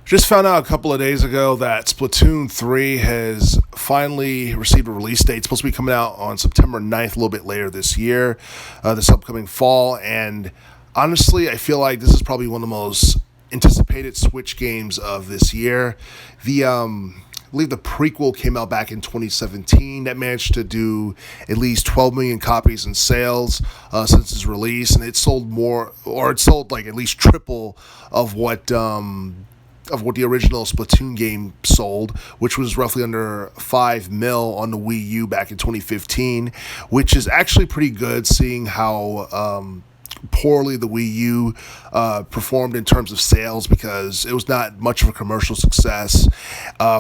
Just found out a couple of days ago that Splatoon 3 has finally received a release date. It's supposed to be coming out on September 9th, a little bit later this year, this upcoming fall. And honestly, I feel like this is probably one of the most anticipated Switch games of this year. I believe the prequel came out back in 2017. That managed to do at least 12 million copies in sales since its release, and it sold more, or it sold like at least triple of what the original Splatoon game sold, which was roughly under 5 mil on the Wii U back in 2015, which is actually pretty good, seeing how poorly the Wii U performed in terms of sales, because it was not much of a commercial success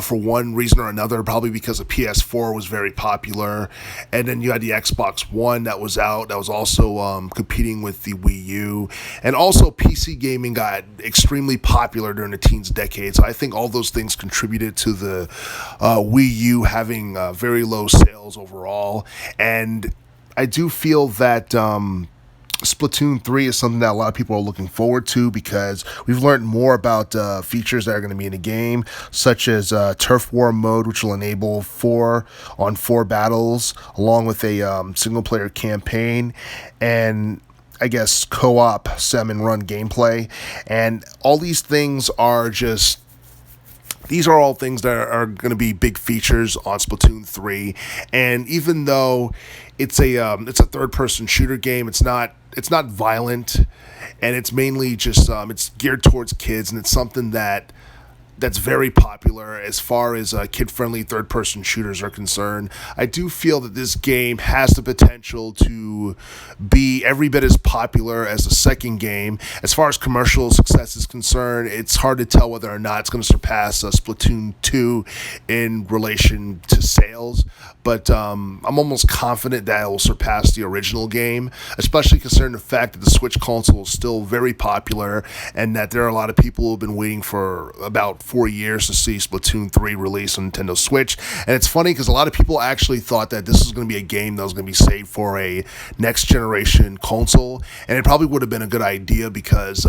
for one reason or another, probably because the PS4 was very popular, and then you had the Xbox One that was out that was also competing with the Wii U, and also PC gaming got extremely popular during the teens decade. So I think all those things contributed to the Wii U having very low sales overall, and I do feel that Splatoon 3 is something that a lot of people are looking forward to, because we've learned more about features that are going to be in the game, such as Turf War mode, which will enable 4-on-4 battles, along with a single-player campaign, and I guess co-op salmon run gameplay. And all these things are just... These are all things that are going to be big features on Splatoon 3, and even though it's a third-person shooter game, it's not violent, and it's mainly just it's geared towards kids, and it's something that's very popular as far as kid-friendly third-person shooters are concerned. I do feel that this game has the potential to be every bit as popular as the second game. As far as commercial success is concerned, it's hard to tell whether or not it's going to surpass Splatoon 2 in relation to sales, but I'm almost confident that it will surpass the original game, especially considering the fact that the Switch console is still very popular, and that there are a lot of people who have been waiting for about 4 years to see Splatoon 3 release on Nintendo Switch. And it's funny because a lot of people actually thought that this was going to be a game that was going to be saved for a next generation console, and it probably would have been a good idea, because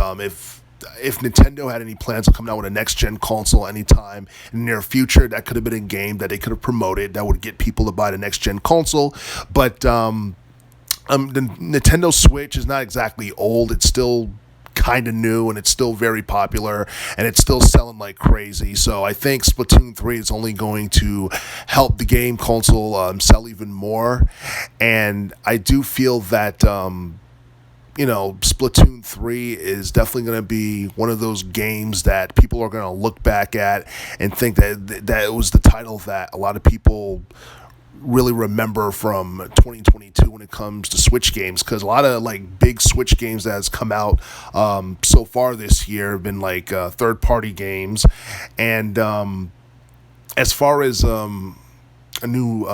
if Nintendo had any plans of coming out with a next-gen console anytime in the near future, that could have been a game that they could have promoted that would get people to buy the next-gen console. But the Nintendo Switch is not exactly old. It's still kind of new, and it's still very popular, and it's still selling like crazy. So I think Splatoon 3 is only going to help the game console sell even more, and I do feel that Splatoon 3 is definitely going to be one of those games that people are going to look back at and think that it was the title that a lot of people really remember from 2022 when it comes to Switch games, because a lot of like big Switch games that has come out so far this year have been like third-party games, and as far as a new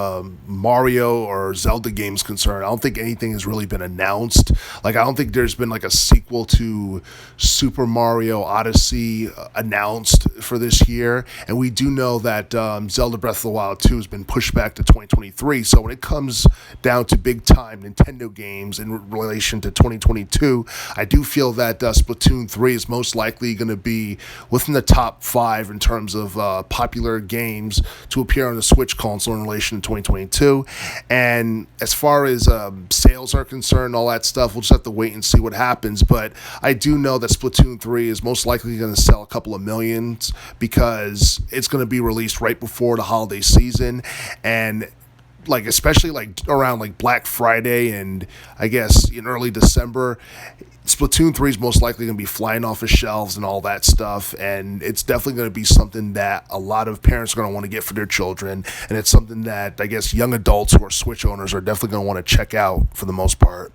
Mario or Zelda game's concerned, I don't think anything has really been announced. Like, I don't think there's been like a sequel to Super Mario Odyssey announced for this year, and we do know that Zelda Breath of the Wild 2 has been pushed back to 2023. So when it comes down to big time Nintendo games in relation to 2022, I do feel that Splatoon 3 is most likely going to be within the top 5 in terms of popular games to appear on the Switch console in relation to 2022. And as far as sales are concerned, all that stuff, we'll just have to wait and see what happens. But I do know that Splatoon 3 is most likely going to sell a couple of millions, because it's going to be released right before the holiday season, and like especially like around like Black Friday, and I guess in early December, Splatoon 3 is most likely going to be flying off the shelves and all that stuff, and it's definitely going to be something that a lot of parents are going to want to get for their children, and it's something that I guess young adults who are Switch owners are definitely going to want to check out for the most part.